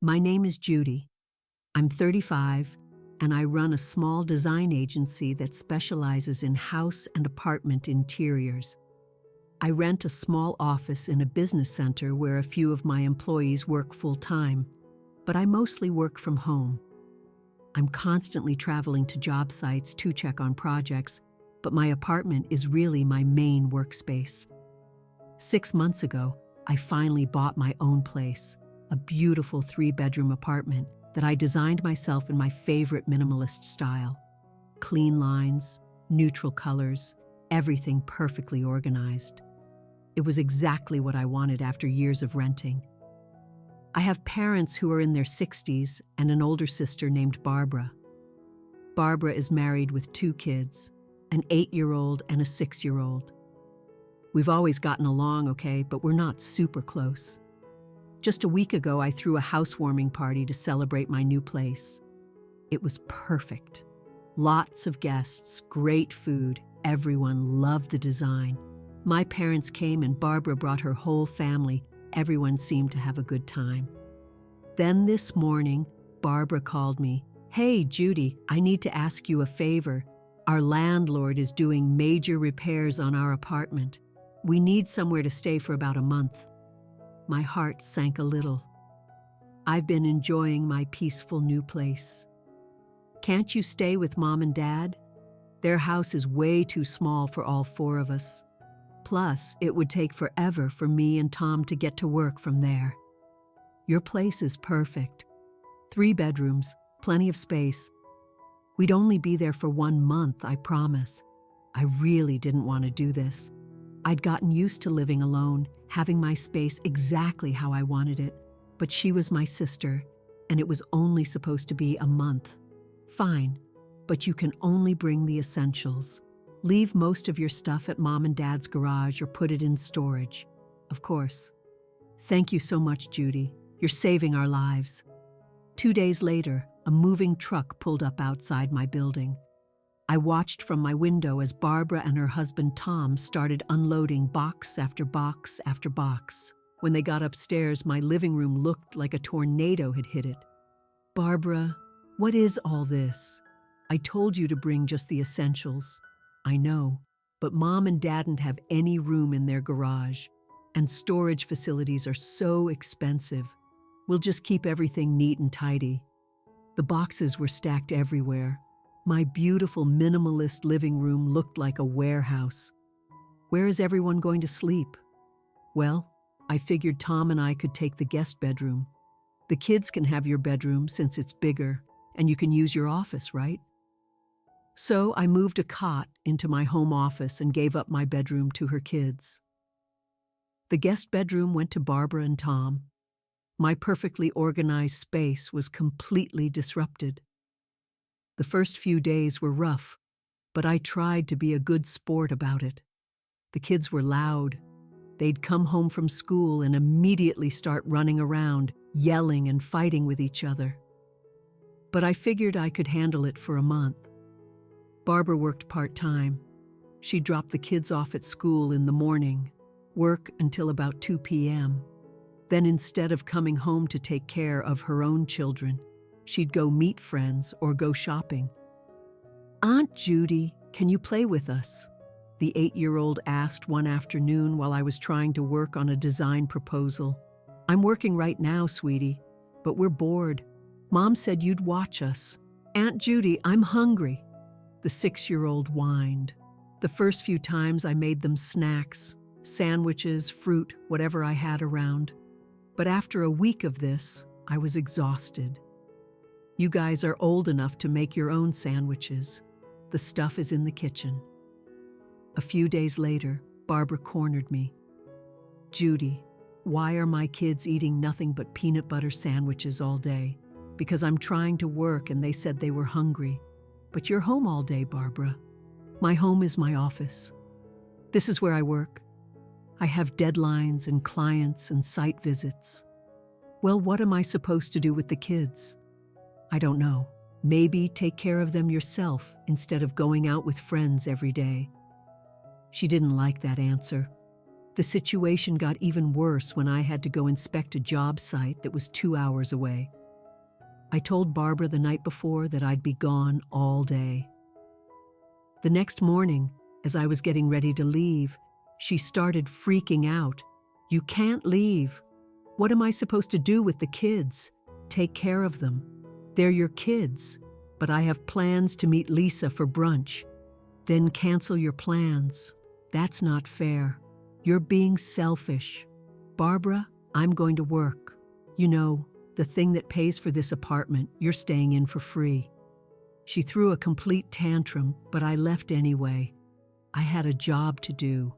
My name is Judy. I'm 35, and I run a small design agency that specializes in house and apartment interiors. I rent a small office in a business center where a few of my employees work full-time, but I mostly work from home. I'm constantly traveling to job sites to check on projects, but my apartment is really my main workspace. 6 months ago, I finally bought my own place, a beautiful 3-bedroom apartment that I designed myself in my favorite minimalist style. Clean lines, neutral colors, everything perfectly organized. It was exactly what I wanted after years of renting. I have parents who are in their 60s and an older sister named Barbara. Barbara is married with 2 kids, an 8-year-old and a 6-year-old. We've always gotten along okay, but we're not super close. Just a week ago, I threw a housewarming party to celebrate my new place. It was perfect. Lots of guests, great food, everyone loved the design. My parents came and Barbara brought her whole family. Everyone seemed to have a good time. Then this morning, Barbara called me. "Hey, Judy, I need to ask you a favor. Our landlord is doing major repairs on our apartment. We need somewhere to stay for about a month." My heart sank a little. I've been enjoying my peaceful new place. "Can't you stay with Mom and Dad? Their house is way too small for all 4 of us. Plus, it would take forever for me and Tom to get to work from there. Your place is perfect. 3 bedrooms, plenty of space. We'd only be there for 1 month, I promise." I really didn't want to do this. I'd gotten used to living alone, having my space exactly how I wanted it, but she was my sister, and it was only supposed to be a month. "Fine, but you can only bring the essentials. Leave most of your stuff at Mom and Dad's garage or put it in storage." Of course. "Thank you so much, Judy. You're saving our lives." 2 days later, a moving truck pulled up outside my building. I watched from my window as Barbara and her husband Tom started unloading box after box after box. When they got upstairs, my living room looked like a tornado had hit it. "Barbara, what is all this? I told you to bring just the essentials." "I know, but Mom and Dad didn't have any room in their garage, and storage facilities are so expensive. We'll just keep everything neat and tidy." The boxes were stacked everywhere. My beautiful minimalist living room looked like a warehouse. "Where is everyone going to sleep?" "Well, I figured Tom and I could take the guest bedroom. The kids can have your bedroom since it's bigger, and you can use your office, right?" So I moved a cot into my home office and gave up my bedroom to her kids. The guest bedroom went to Barbara and Tom. My perfectly organized space was completely disrupted. The first few days were rough, but I tried to be a good sport about it. The kids were loud. They'd come home from school and immediately start running around, yelling and fighting with each other. But I figured I could handle it for a month. Barbara worked part-time. She dropped the kids off at school in the morning, work until about 2 p.m. Then instead of coming home to take care of her own children, she'd go meet friends or go shopping. "Aunt Judy, can you play with us?" the 8-year-old asked one afternoon while I was trying to work on a design proposal. "I'm working right now, sweetie, but we're bored. Mom said you'd watch us." "Aunt Judy, I'm hungry," the 6-year-old whined. The first few times I made them snacks, sandwiches, fruit, whatever I had around. But after a week of this, I was exhausted. "You guys are old enough to make your own sandwiches. The stuff is in the kitchen." A few days later, Barbara cornered me. "Judy, why are my kids eating nothing but peanut butter sandwiches all day?" "Because I'm trying to work and they said they were hungry." "But you're home all day, Barbara." "My home is my office. This is where I work. I have deadlines and clients and site visits." "Well, what am I supposed to do with the kids?" "I don't know. Maybe take care of them yourself instead of going out with friends every day." She didn't like that answer. The situation got even worse when I had to go inspect a job site that was 2 hours away. I told Barbara the night before that I'd be gone all day. The next morning, as I was getting ready to leave, she started freaking out. "You can't leave. What am I supposed to do with the kids? Take care of them. They're your kids, but I have plans to meet Lisa for brunch." "Then cancel your plans. That's not fair. You're being selfish." "Barbara, I'm going to work. You know, the thing that pays for this apartment you're staying in for free." She threw a complete tantrum, but I left anyway. I had a job to do.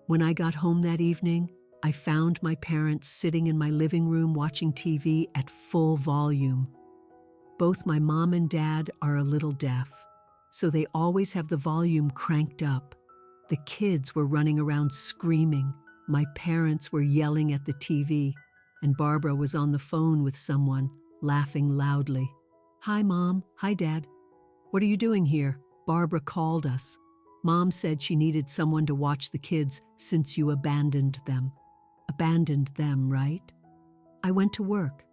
When I got home that evening, I found my parents sitting in my living room watching TV at full volume. Both my mom and dad are a little deaf, so they always have the volume cranked up. The kids were running around screaming. My parents were yelling at the TV, and Barbara was on the phone with someone, laughing loudly. "Hi, Mom. Hi, Dad. What are you doing here?" Barbara called us. "Mom said she needed someone to watch the kids since you abandoned them." "Abandoned them, right?" "I went to work."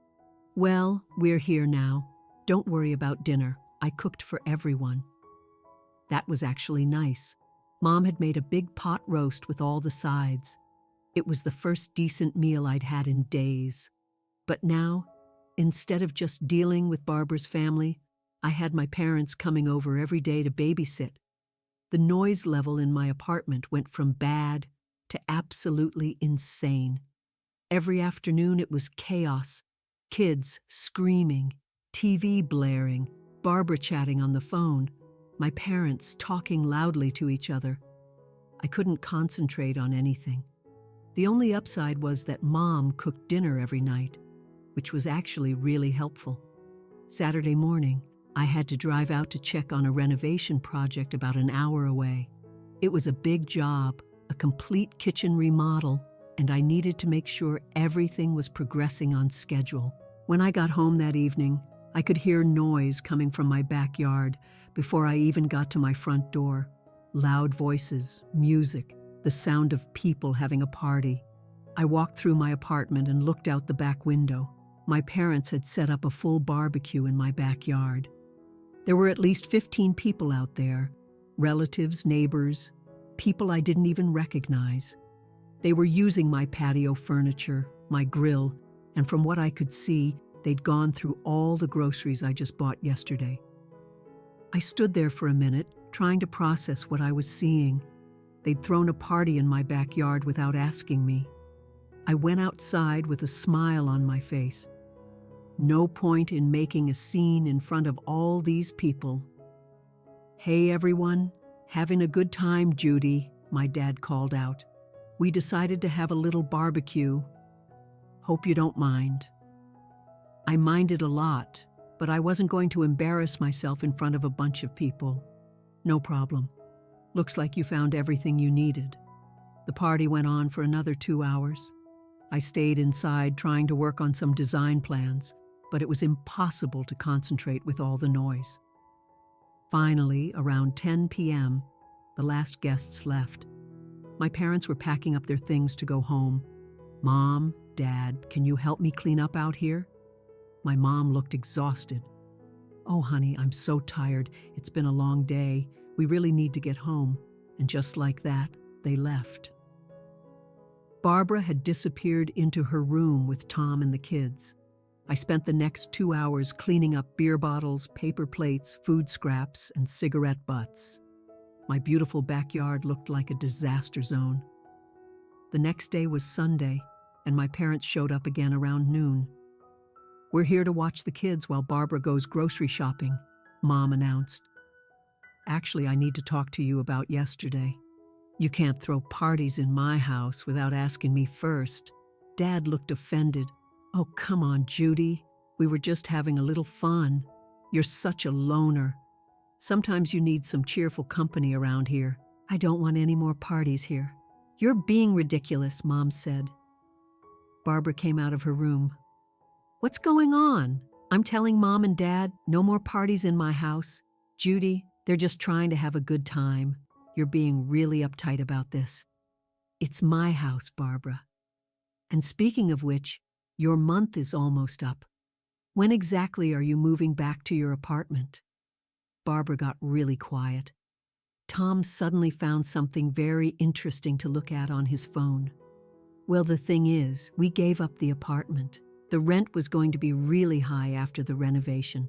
"Well, we're here now. Don't worry about dinner. I cooked for everyone." That was actually nice. Mom had made a big pot roast with all the sides. It was the first decent meal I'd had in days. But now, instead of just dealing with Barbara's family, I had my parents coming over every day to babysit. The noise level in my apartment went from bad to absolutely insane. Every afternoon it was chaos. Kids screaming, TV blaring, Barbara chatting on the phone, my parents talking loudly to each other. I couldn't concentrate on anything. The only upside was that Mom cooked dinner every night, which was actually really helpful. Saturday morning, I had to drive out to check on a renovation project about an hour away. It was a big job, a complete kitchen remodel, and I needed to make sure everything was progressing on schedule. When I got home that evening, I could hear noise coming from my backyard before I even got to my front door. Loud voices, music, the sound of people having a party. I walked through my apartment and looked out the back window. My parents had set up a full barbecue in my backyard. There were at least 15 people out there, relatives, neighbors, people I didn't even recognize. They were using my patio furniture, my grill, and from what I could see, they'd gone through all the groceries I just bought yesterday. I stood there for a minute, trying to process what I was seeing. They'd thrown a party in my backyard without asking me. I went outside with a smile on my face. No point in making a scene in front of all these people. "Hey everyone, having a good time, Judy," my dad called out. "We decided to have a little barbecue. Hope you don't mind." I minded a lot, but I wasn't going to embarrass myself in front of a bunch of people. "No problem. Looks like you found everything you needed." The party went on for another 2 hours. I stayed inside trying to work on some design plans, but it was impossible to concentrate with all the noise. Finally, around 10 p.m., the last guests left. My parents were packing up their things to go home. "Mom, Dad, can you help me clean up out here?" My mom looked exhausted. "Oh, honey, I'm so tired. It's been a long day. We really need to get home." And just like that, they left. Barbara had disappeared into her room with Tom and the kids. I spent the next 2 hours cleaning up beer bottles, paper plates, food scraps, and cigarette butts. My beautiful backyard looked like a disaster zone. The next day was Sunday, and my parents showed up again around noon. "We're here to watch the kids while Barbara goes grocery shopping," Mom announced. "Actually, I need to talk to you about yesterday. You can't throw parties in my house without asking me first." Dad looked offended. "Oh, come on, Judy. We were just having a little fun. You're such a loner. Sometimes you need some cheerful company around here." "I don't want any more parties here." "You're being ridiculous," Mom said. Barbara came out of her room. "What's going on? I'm telling Mom and Dad, no more parties in my house. Judy, they're just trying to have a good time. You're being really uptight about this." It's my house, Barbara. And speaking of which, your month is almost up. When exactly are you moving back to your apartment? Barbara got really quiet. Tom suddenly found something very interesting to look at on his phone. Well, the thing is, we gave up the apartment. The rent was going to be really high after the renovation.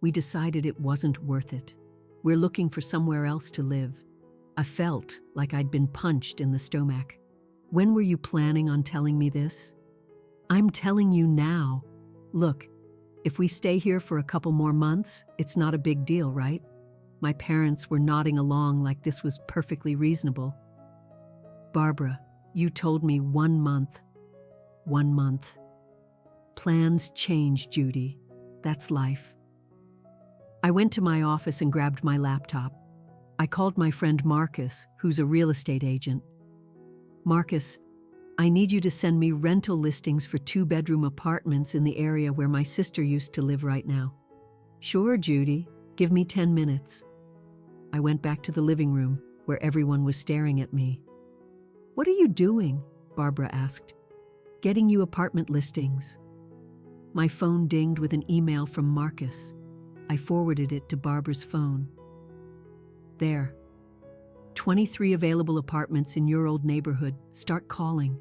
We decided it wasn't worth it. We're looking for somewhere else to live. I felt like I'd been punched in the stomach. When were you planning on telling me this? I'm telling you now. Look, if we stay here for a couple more months, it's not a big deal, right? My parents were nodding along like this was perfectly reasonable. Barbara, you told me 1 month. 1 month. Plans change, Judy. That's life. I went to my office and grabbed my laptop. I called my friend Marcus, who's a real estate agent. Marcus, I need you to send me rental listings for 2-bedroom apartments in the area where my sister used to live right now. Sure, Judy. Give me 10 minutes. I went back to the living room, where everyone was staring at me. What are you doing? Barbara asked. Getting you apartment listings. My phone dinged with an email from Marcus. I forwarded it to Barbara's phone. There. 23 available apartments in your old neighborhood. Start calling.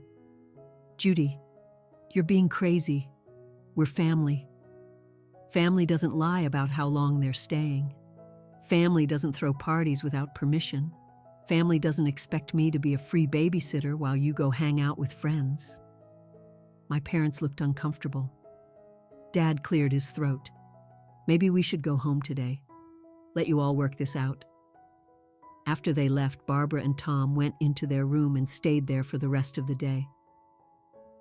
Judy, you're being crazy. We're family. Family doesn't lie about how long they're staying. Family doesn't throw parties without permission. Family doesn't expect me to be a free babysitter while you go hang out with friends. My parents looked uncomfortable. Dad cleared his throat. Maybe we should go home today. Let you all work this out. After they left, Barbara and Tom went into their room and stayed there for the rest of the day.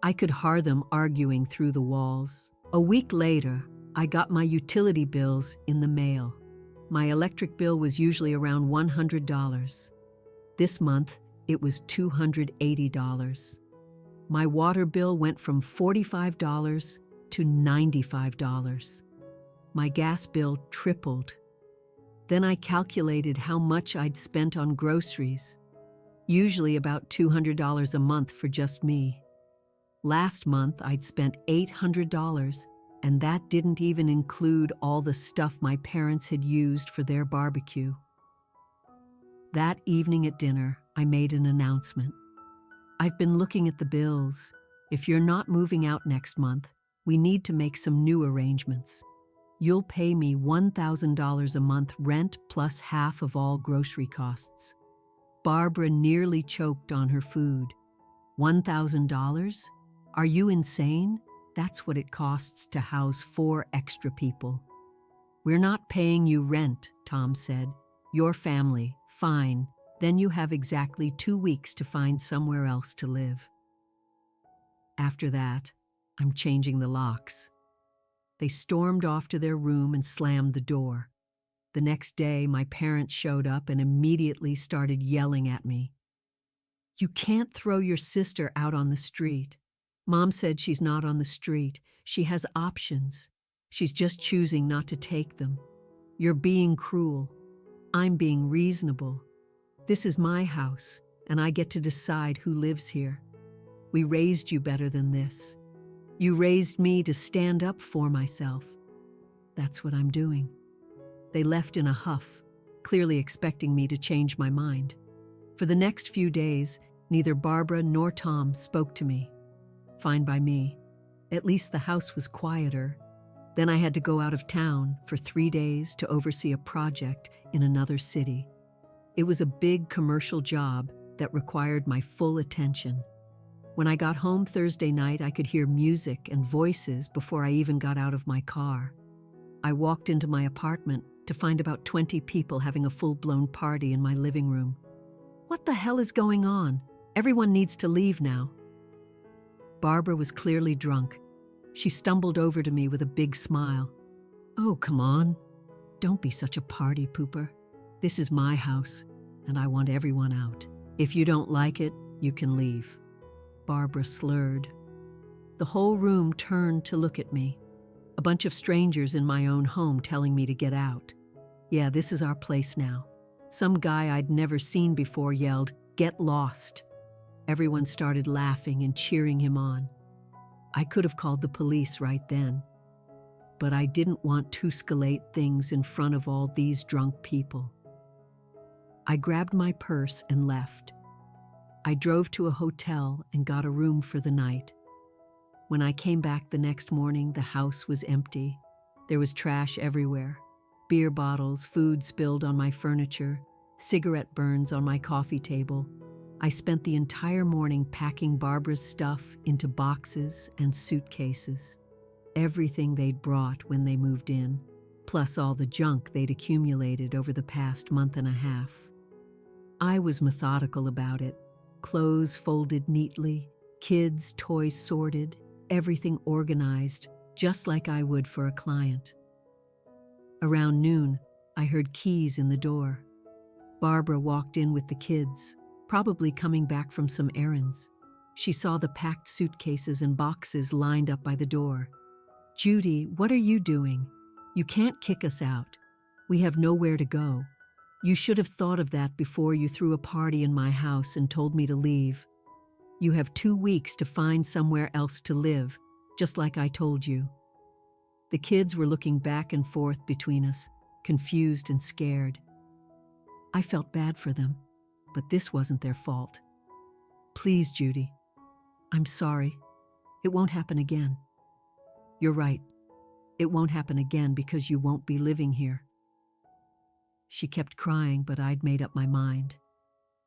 I could hear them arguing through the walls. A week later, I got my utility bills in the mail. My electric bill was usually around $100. This month, it was $280. My water bill went from $45 to $95. My gas bill tripled. Then I calculated how much I'd spent on groceries, usually about $200 a month for just me. Last month, I'd spent $800, and that didn't even include all the stuff my parents had used for their barbecue. That evening at dinner, I made an announcement. I've been looking at the bills. If you're not moving out next month, we need to make some new arrangements. You'll pay me $1,000 a month rent plus half of all grocery costs. Barbara nearly choked on her food. $1,000? Are you insane? That's what it costs to house 4 extra people. We're not paying you rent, Tom said. Your family, fine. Then you have exactly 2 weeks to find somewhere else to live. After that, I'm changing the locks. They stormed off to their room and slammed the door. The next day, my parents showed up and immediately started yelling at me. You can't throw your sister out on the street. Mom said she's not on the street. She has options. She's just choosing not to take them. You're being cruel. I'm being reasonable. This is my house, and I get to decide who lives here. We raised you better than this. You raised me to stand up for myself. That's what I'm doing. They left in a huff, clearly expecting me to change my mind. For the next few days, neither Barbara nor Tom spoke to me. Fine by me. At least the house was quieter. Then I had to go out of town for 3 days to oversee a project in another city. It was a big commercial job that required my full attention. When I got home Thursday night, I could hear music and voices before I even got out of my car. I walked into my apartment to find about 20 people having a full-blown party in my living room. What the hell is going on? Everyone needs to leave now. Barbara was clearly drunk. She stumbled over to me with a big smile. Oh, come on. Don't be such a party pooper. This is my house, and I want everyone out. If you don't like it, you can leave. Barbara slurred. The whole room turned to look at me. A bunch of strangers in my own home telling me to get out. Yeah, this is our place now. Some guy I'd never seen before yelled, "Get lost." Everyone started laughing and cheering him on. I could have called the police right then, but I didn't want to escalate things in front of all these drunk people. I grabbed my purse and left. I drove to a hotel and got a room for the night. When I came back the next morning, the house was empty. There was trash everywhere. Beer bottles, food spilled on my furniture, cigarette burns on my coffee table. I spent the entire morning packing Barbara's stuff into boxes and suitcases. Everything they'd brought when they moved in, plus all the junk they'd accumulated over the past month and a half. I was methodical about it. Clothes folded neatly, kids' toys sorted, everything organized, just like I would for a client. Around noon, I heard keys in the door. Barbara walked in with the kids, probably coming back from some errands. She saw the packed suitcases and boxes lined up by the door. "Judy, what are you doing? You can't kick us out. We have nowhere to go. You should have thought of that before you threw a party in my house and told me to leave. You have 2 weeks to find somewhere else to live, just like I told you." The kids were looking back and forth between us, confused and scared. I felt bad for them, but this wasn't their fault. "Please, Judy. I'm sorry. It won't happen again." "You're right. It won't happen again because you won't be living here." She kept crying, but I'd made up my mind.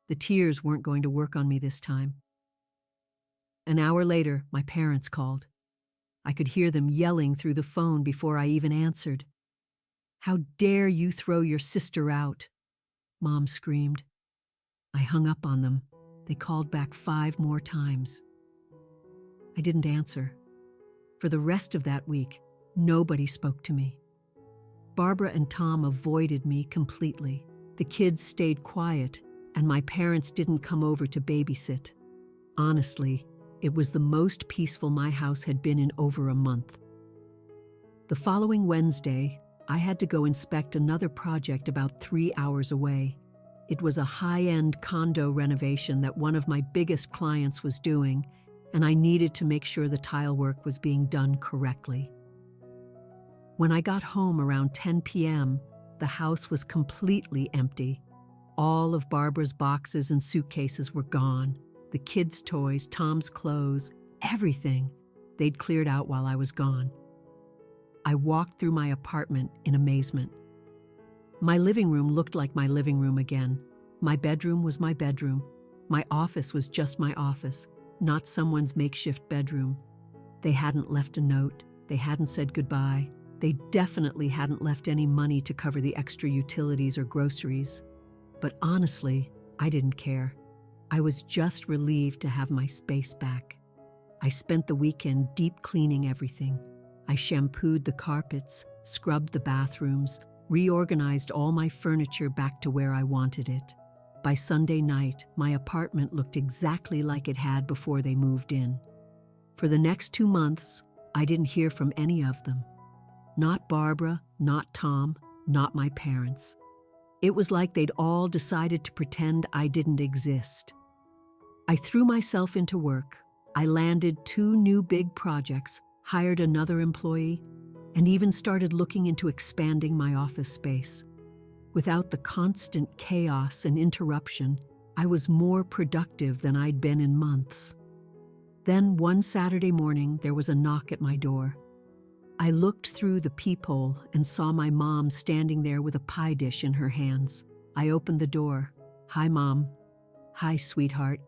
The tears weren't going to work on me this time. An hour later, my parents called. I could hear them yelling through the phone before I even answered. "How dare you throw your sister out?" Mom screamed. I hung up on them. They called back 5 more times. I didn't answer. For the rest of that week, nobody spoke to me. Barbara and Tom avoided me completely. The kids stayed quiet, and my parents didn't come over to babysit. Honestly, it was the most peaceful my house had been in over a month. The following Wednesday, I had to go inspect another project about 3 hours away. It was a high-end condo renovation that one of my biggest clients was doing, and I needed to make sure the tile work was being done correctly. When I got home around 10 p.m., the house was completely empty. All of Barbara's boxes and suitcases were gone. The kids' toys, Tom's clothes, everything. They'd cleared out while I was gone. I walked through my apartment in amazement. My living room looked like my living room again. My bedroom was my bedroom. My office was just my office, not someone's makeshift bedroom. They hadn't left a note. They hadn't said goodbye. They definitely hadn't left any money to cover the extra utilities or groceries. But honestly, I didn't care. I was just relieved to have my space back. I spent the weekend deep cleaning everything. I shampooed the carpets, scrubbed the bathrooms, reorganized all my furniture back to where I wanted it. By Sunday night, my apartment looked exactly like it had before they moved in. For the next 2 months, I didn't hear from any of them. Not Barbara, not Tom, not my parents. It was like they'd all decided to pretend I didn't exist. I threw myself into work. I landed 2 new big projects, hired another employee, and even started looking into expanding my office space. Without the constant chaos and interruption, I was more productive than I'd been in months. Then one Saturday morning, there was a knock at my door. I looked through the peephole and saw my mom standing there with a pie dish in her hands. I opened the door. "Hi, Mom." "Hi, sweetheart."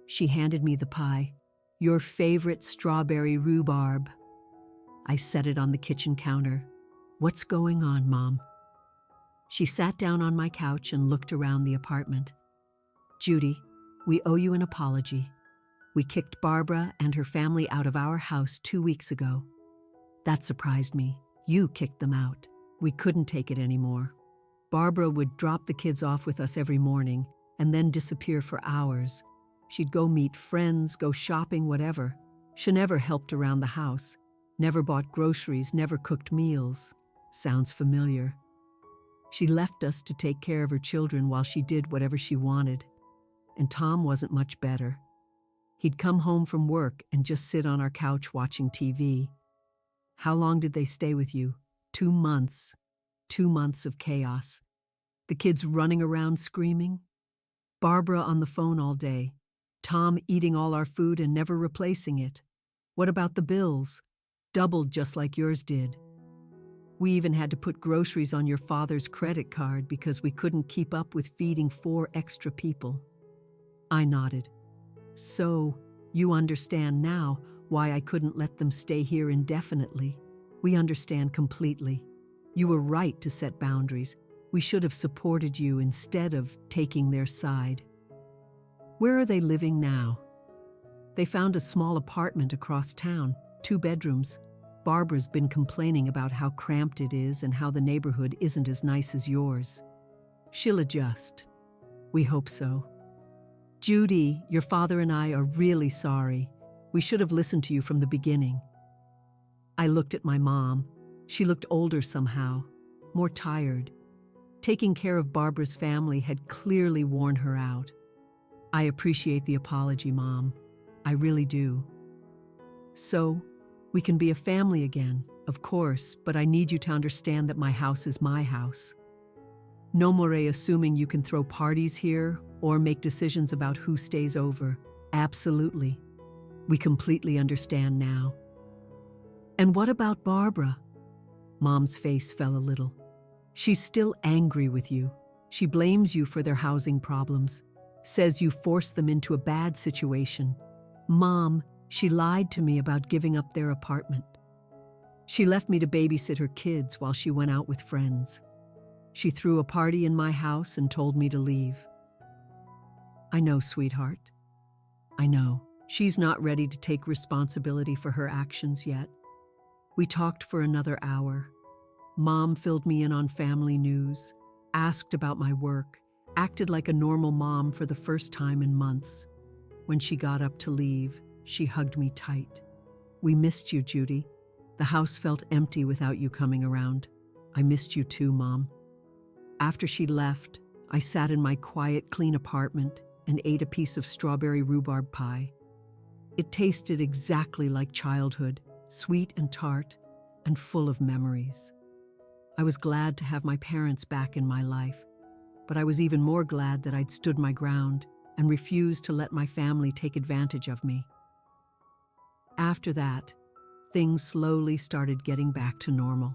She handed me the pie. "Your favorite strawberry rhubarb." I set it on the kitchen counter. "What's going on, Mom?" She sat down on my couch and looked around the apartment. "Judy, we owe you an apology. We kicked Barbara and her family out of our house 2 weeks ago. That surprised me. You kicked them out. We couldn't take it anymore. Barbara would drop the kids off with us every morning and then disappear for hours. She'd go meet friends, go shopping, whatever. She never helped around the house, never bought groceries, never cooked meals. Sounds familiar. She left us to take care of her children while she did whatever she wanted. and Tom wasn't much better. He'd come home from work and just sit on our couch watching TV. How long did they stay with you? 2 months. 2 months of chaos. The kids running around screaming. Barbara on the phone all day. Tom eating all our food and never replacing it. What about the bills? Doubled just like yours did. We even had to put groceries on your father's credit card because we couldn't keep up with feeding 4 extra people. I nodded. So, you understand now why I couldn't let them stay here indefinitely. We understand completely. You were right to set boundaries. We should have supported you instead of taking their side. Where are they living now? They found a small apartment across town, 2 bedrooms. Barbara's been complaining about how cramped it is and how the neighborhood isn't as nice as yours. She'll adjust. We hope so. Judy, your father and I are really sorry. We should have listened to you from the beginning. I looked at my mom. She looked older somehow, more tired. Taking care of Barbara's family had clearly worn her out. I appreciate the apology, Mom. I really do. So, we can be a family again, of course, but I need you to understand that my house is my house. No more assuming you can throw parties here or make decisions about who stays over. Absolutely. We completely understand now. And what about Barbara? Mom's face fell a little. She's still angry with you. She blames you for their housing problems, says you forced them into a bad situation. Mom, she lied to me about giving up their apartment. She left me to babysit her kids while she went out with friends. She threw a party in my house and told me to leave. I know, sweetheart. I know. She's not ready to take responsibility for her actions yet. We talked for another hour. Mom filled me in on family news, asked about my work, acted like a normal mom for the first time in months. When she got up to leave, she hugged me tight. We missed you, Judy. The house felt empty without you coming around. I missed you too, Mom. After she left, I sat in my quiet, clean apartment and ate a piece of strawberry rhubarb pie. It tasted exactly like childhood, sweet and tart, and full of memories. I was glad to have my parents back in my life, but I was even more glad that I'd stood my ground and refused to let my family take advantage of me. After that, things slowly started getting back to normal.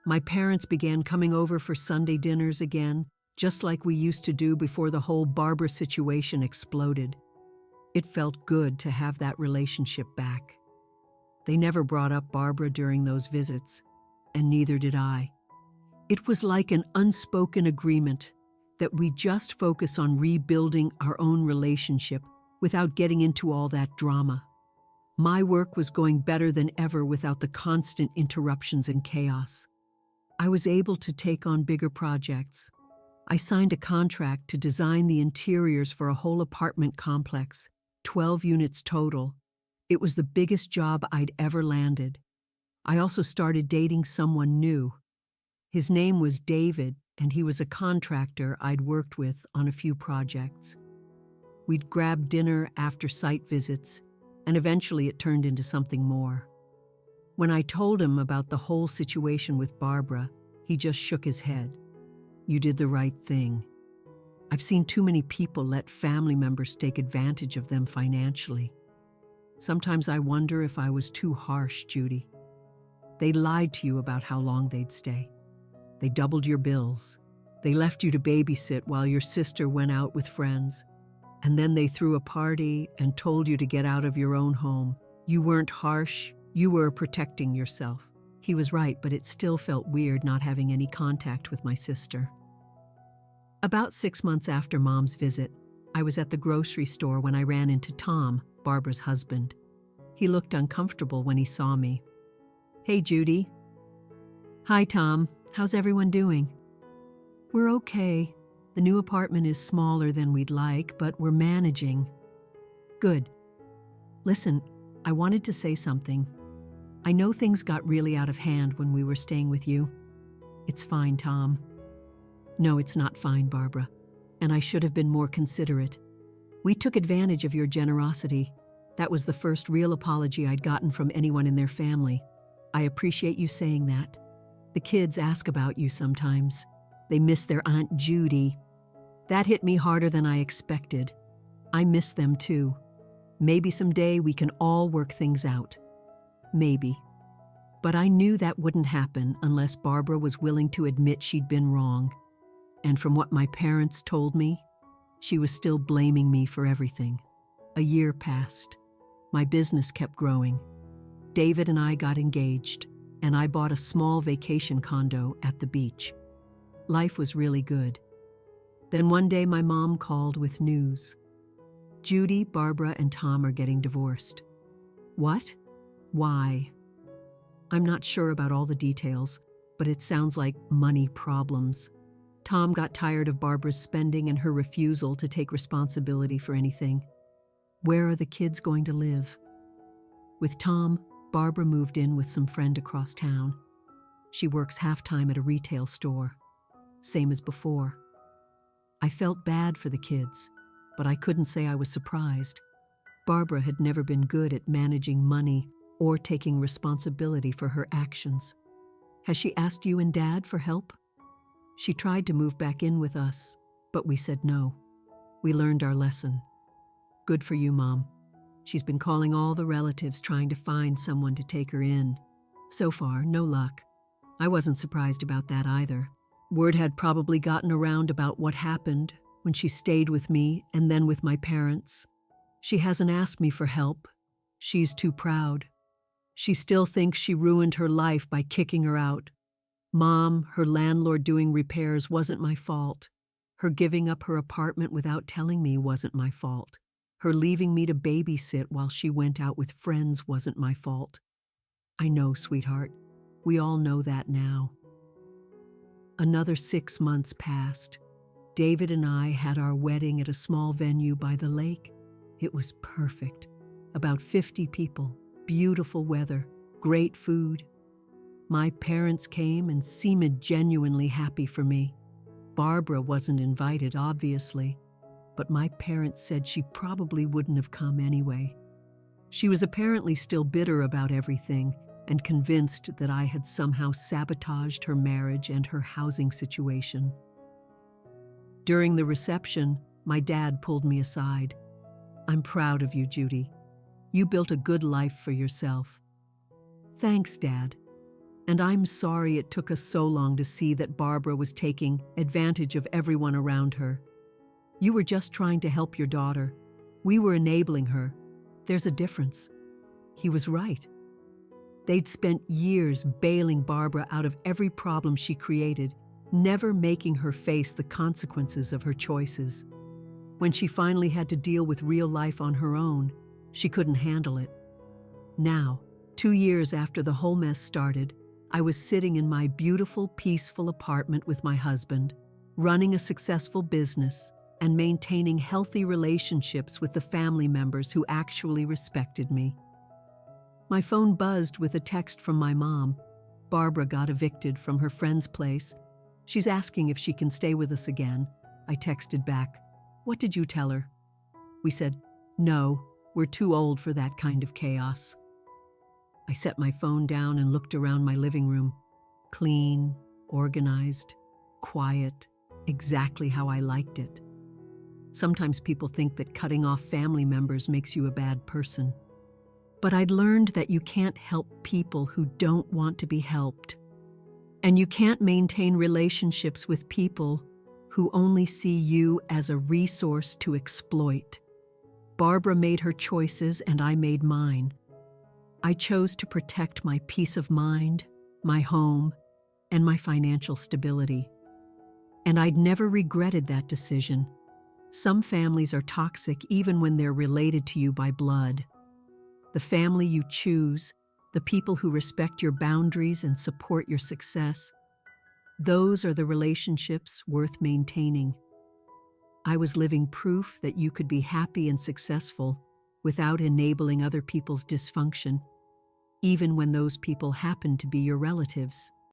My parents began coming over for Sunday dinners again, just like we used to do before the whole Barbara situation exploded. It felt good to have that relationship back. They never brought up Barbara during those visits, and neither did I. It was like an unspoken agreement that we just focus on rebuilding our own relationship without getting into all that drama. My work was going better than ever without the constant interruptions and chaos. I was able to take on bigger projects. I signed a contract to design the interiors for a whole apartment complex, 12 units total. It was the biggest job I'd ever landed. I also started dating someone new. His name was David, and he was a contractor I'd worked with on a few projects. We'd grab dinner after site visits, and eventually it turned into something more. When I told him about the whole situation with Barbara, he just shook his head. You did the right thing. I've seen too many people let family members take advantage of them financially. Sometimes I wonder if I was too harsh, Judy. They lied to you about how long they'd stay. They doubled your bills. They left you to babysit while your sister went out with friends. And then they threw a party and told you to get out of your own home. You weren't harsh. You were protecting yourself. He was right, but it still felt weird not having any contact with my sister. About 6 months after Mom's visit, I was at the grocery store when I ran into Tom, Barbara's husband. He looked uncomfortable when he saw me. Hey, Judy. Hi, Tom. How's everyone doing? We're okay. The new apartment is smaller than we'd like, but we're managing. Good. Listen, I wanted to say something. I know things got really out of hand when we were staying with you. It's fine, Tom. No, it's not fine, Barbara. and I should have been more considerate. We took advantage of your generosity. That was the first real apology I'd gotten from anyone in their family. I appreciate you saying that. The kids ask about you sometimes. They miss their Aunt Judy. That hit me harder than I expected. I miss them too. Maybe someday we can all work things out. Maybe. But I knew that wouldn't happen unless Barbara was willing to admit she'd been wrong. And from what my parents told me, she was still blaming me for everything. A year passed. My business kept growing. David and I got engaged, and I bought a small vacation condo at the beach. Life was really good. Then one day my mom called with news. Judy, Barbara, and Tom are getting divorced. What? Why? I'm not sure about all the details, but it sounds like money problems. Tom got tired of Barbara's spending and her refusal to take responsibility for anything. Where are the kids going to live? With Tom, Barbara moved in with some friend across town. She works half-time at a retail store. Same as before. I felt bad for the kids, but I couldn't say I was surprised. Barbara had never been good at managing money or taking responsibility for her actions. Has she asked you and Dad for help? She tried to move back in with us, but we said no. We learned our lesson. Good for you, Mom. She's been calling all the relatives trying to find someone to take her in. So far, no luck. I wasn't surprised about that either. Word had probably gotten around about what happened when she stayed with me and then with my parents. She hasn't asked me for help. She's too proud. She still thinks she ruined her life by kicking her out. Mom, her landlord doing repairs wasn't my fault. Her giving up her apartment without telling me wasn't my fault. Her leaving me to babysit while she went out with friends wasn't my fault. I know, sweetheart. We all know that now. Another 6 months passed. David and I had our wedding at a small venue by the lake. It was perfect. About 50 people, beautiful weather, great food. My parents came and seemed genuinely happy for me. Barbara wasn't invited, obviously, but my parents said she probably wouldn't have come anyway. She was apparently still bitter about everything and convinced that I had somehow sabotaged her marriage and her housing situation. During the reception, my dad pulled me aside. I'm proud of you, Judy. You built a good life for yourself. Thanks, Dad. And I'm sorry it took us so long to see that Barbara was taking advantage of everyone around her. You were just trying to help your daughter. We were enabling her. There's a difference. He was right. They'd spent years bailing Barbara out of every problem she created, never making her face the consequences of her choices. When she finally had to deal with real life on her own, she couldn't handle it. Now, 2 years after the whole mess started, I was sitting in my beautiful, peaceful apartment with my husband, running a successful business and maintaining healthy relationships with the family members who actually respected me. My phone buzzed with a text from my mom. Barbara got evicted from her friend's place. She's asking if she can stay with us again. I texted back, "What did you tell her?" We said, "No, we're too old for that kind of chaos." I set my phone down and looked around my living room. Clean, organized, quiet, exactly how I liked it. Sometimes people think that cutting off family members makes you a bad person. But I'd learned that you can't help people who don't want to be helped. And you can't maintain relationships with people who only see you as a resource to exploit. Barbara made her choices and I made mine. I chose to protect my peace of mind, my home, and my financial stability. And I'd never regretted that decision. Some families are toxic even when they're related to you by blood. The family you choose, the people who respect your boundaries and support your success, those are the relationships worth maintaining. I was living proof that you could be happy and successful without enabling other people's dysfunction, even when those people happened to be your relatives.